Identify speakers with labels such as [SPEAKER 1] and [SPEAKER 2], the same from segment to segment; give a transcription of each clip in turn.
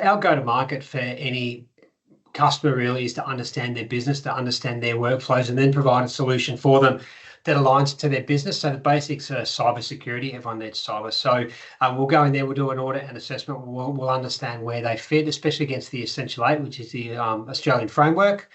[SPEAKER 1] Our go-to-market for any customer really is to understand their business, to understand their workflows, and then provide a solution for them that aligns to their business. So the basics are cybersecurity. Everyone needs cyber. So we'll go in there, we'll do an audit and assessment. We'll understand where they fit, especially against the Essential 8, which is the Australian framework.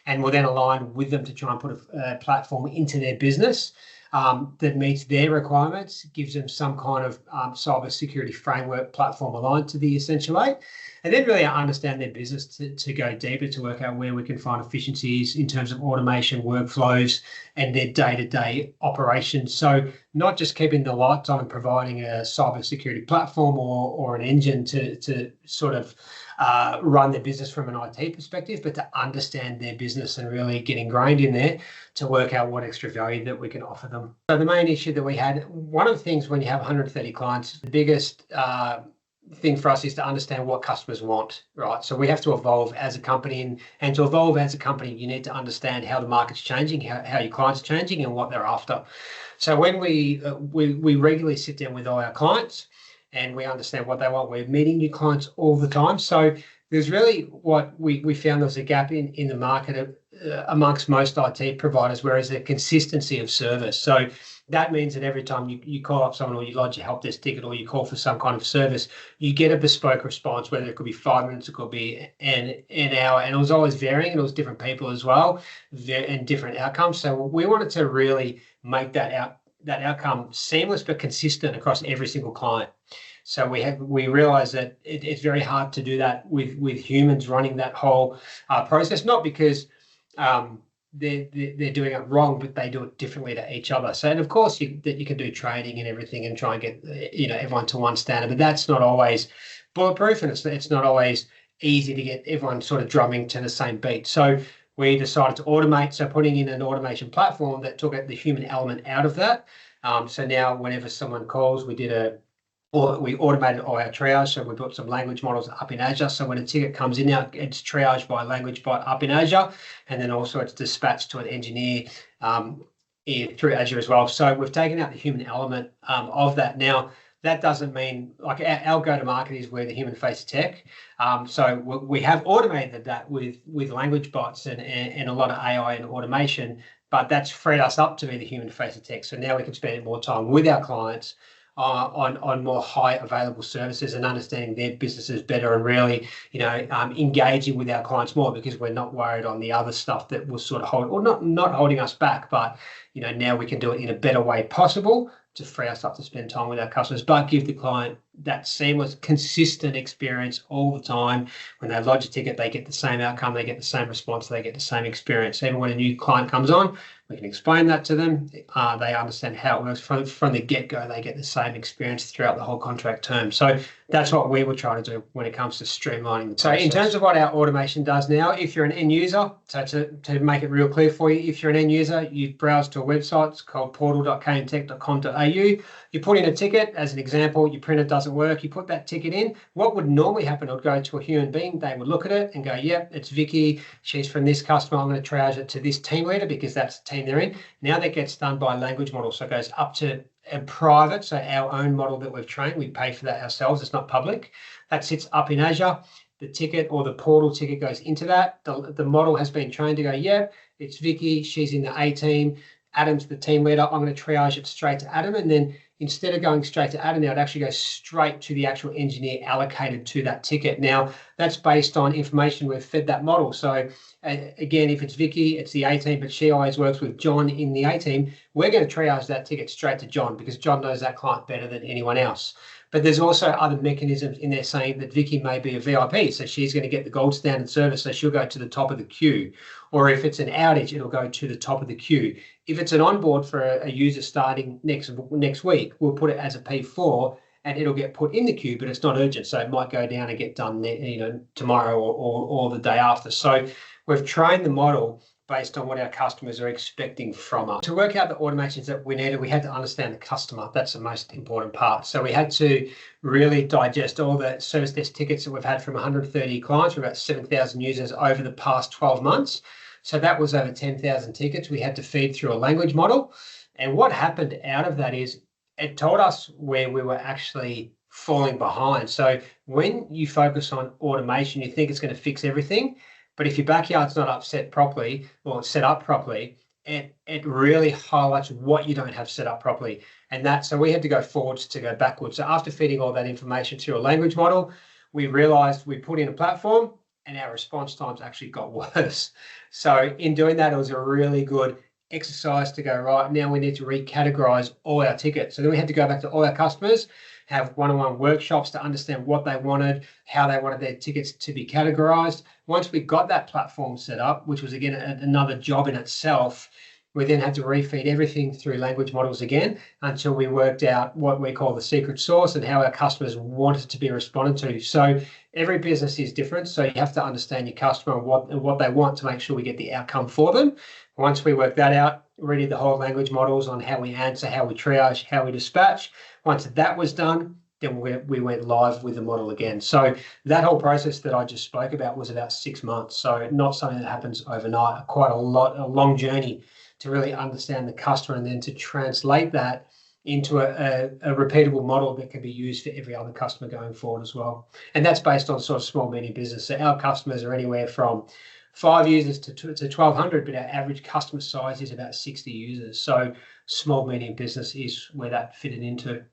[SPEAKER 1] And we'll then align with them to try and put a platform into their business that meets their requirements, gives them some kind of cybersecurity framework platform aligned to the Essential 8, and then really understand their business to go deeper, to work out where we can find efficiencies in terms of automation, workflows, and their day-to-day operations. So not just keeping the lights on and providing a cybersecurity platform or an engine to sort of run their business from an IT perspective, but to understand their business and really get ingrained in there to work out what extra value that we can offer them. So the main issue that we had, one of the things when you have 130 clients, the biggest thing for us is to understand what customers want, right? So we have to evolve as a company, and to evolve as a company, you need to understand how the market's changing, how your clients are changing, and what they're after. So when we regularly sit down with all our clients and we understand what they want, we're meeting new clients all the time. So there's really what we found there's a gap in the market amongst most IT providers, whereas a consistency of service. So that means that every time you call up someone or you lodge a help desk ticket or you call for some kind of service, you get a bespoke response, whether it could be 5 minutes, it could be an hour, and it was always varying, and it was different people as well, and different outcomes. So we wanted to really make that outcome seamless but consistent across every single client. So we realize that it's very hard to do that with humans running that whole process, not because they're doing it wrong, but they do it differently to each other. So, and of course, you can do trading and everything and try and get everyone to one standard, but that's not always bulletproof, and it's not always easy to get everyone sort of drumming to the same beat. So we decided to automate, so putting in an automation platform that took the human element out of that. So now whenever someone calls, we automated all our triage. So we built some language models up in Azure. So when a ticket comes in now, it's triaged by language bot up in Azure. And then also it's dispatched to an engineer through Azure as well. So we've taken out the human element of that. Now, that doesn't mean, like, our go-to-market is we're the human-faced tech. So we have automated that with language bots and a lot of AI and automation, but that's freed us up to be the human-faced tech. So now we can spend more time with our clients on more high available services and understanding their businesses better, and really, engaging with our clients more, because we're not worried on the other stuff that will sort of hold, or not holding us back, but now we can do it in a better way possible to free us up to spend time with our customers, but give the client that seamless, consistent experience all the time. When they lodge a ticket, they get the same outcome, they get the same response, they get the same experience. Even when a new client comes on, we can explain that to them. They understand how it works from the get-go. They get the same experience throughout the whole contract term. So that's what we were trying to do when it comes to streamlining the process. So in terms of what our automation does now, if you're an end user, so to make it real clear for you, if you're an end user, you browse to a website, it's called portal.kmtech.com.au. You put in a ticket, as an example, your printer doesn't work, you put that ticket in. What would normally happen, it would go to a human being, they would look at it and go, yep, it's Vicky, she's from this customer, I'm going to triage it to this team leader because that's the team they're in. Now that gets done by a language model, so it goes up to a private, so our own model that we've trained, we pay for that ourselves, it's not public. That sits up in Azure. The ticket or the portal ticket goes into that. The model has been trained to go, yep, it's Vicky, she's in the A team, Adam's the team leader, I'm going to triage it straight to Adam, and then instead of going straight to Adam, now it actually goes straight to the actual engineer allocated to that ticket. Now, that's based on information we've fed that model. So again, if it's Vicky, it's the A team, but she always works with John in the A team, we're going to triage that ticket straight to John because John knows that client better than anyone else. But there's also other mechanisms in there saying that Vicky may be a VIP, so she's going to get the gold standard service, so she'll go to the top of the queue. Or if it's an outage, it'll go to the top of the queue. If it's an onboard for a user starting next week, we'll put it as a P4 and it'll get put in the queue, but it's not urgent, so it might go down and get done tomorrow or the day after. So we've trained the model based on what our customers are expecting from us. To work out the automations that we needed, we had to understand the customer. That's the most important part. So we had to really digest all the service desk tickets that we've had from 130 clients, from about 7,000 users over the past 12 months. So that was over 10,000 tickets we had to feed through a language model. And what happened out of that is it told us where we were actually falling behind. So when you focus on automation, you think it's going to fix everything, but if your backyard's not upset properly or set up properly, it really highlights what you don't have set up properly. And so we had to go forwards to go backwards. So after feeding all that information to a language model, we realized we put in a platform and our response times actually got worse. So in doing that, it was a really good exercise to go, right, now we need to recategorize all our tickets. So then we had to go back to all our customers, have one-on-one workshops to understand what they wanted, how they wanted their tickets to be categorized. Once we got that platform set up, which was again another job in itself, we then had to refeed everything through language models again until we worked out what we call the secret sauce and how our customers wanted to be responded to. So every business is different. So you have to understand your customer and what they want to make sure we get the outcome for them. Once we worked that out, we did the whole language models on how we answer, how we triage, how we dispatch. Once that was done, then we went live with the model again. So that whole process that I just spoke about was about 6 months. So not something that happens overnight, quite a long journey to really understand the customer and then to translate that into a repeatable model that can be used for every other customer going forward as well. And that's based on sort of small, medium business. So our customers are anywhere from 5 users to 1,200, but our average customer size is about 60 users. So small, medium business is where that fitted into.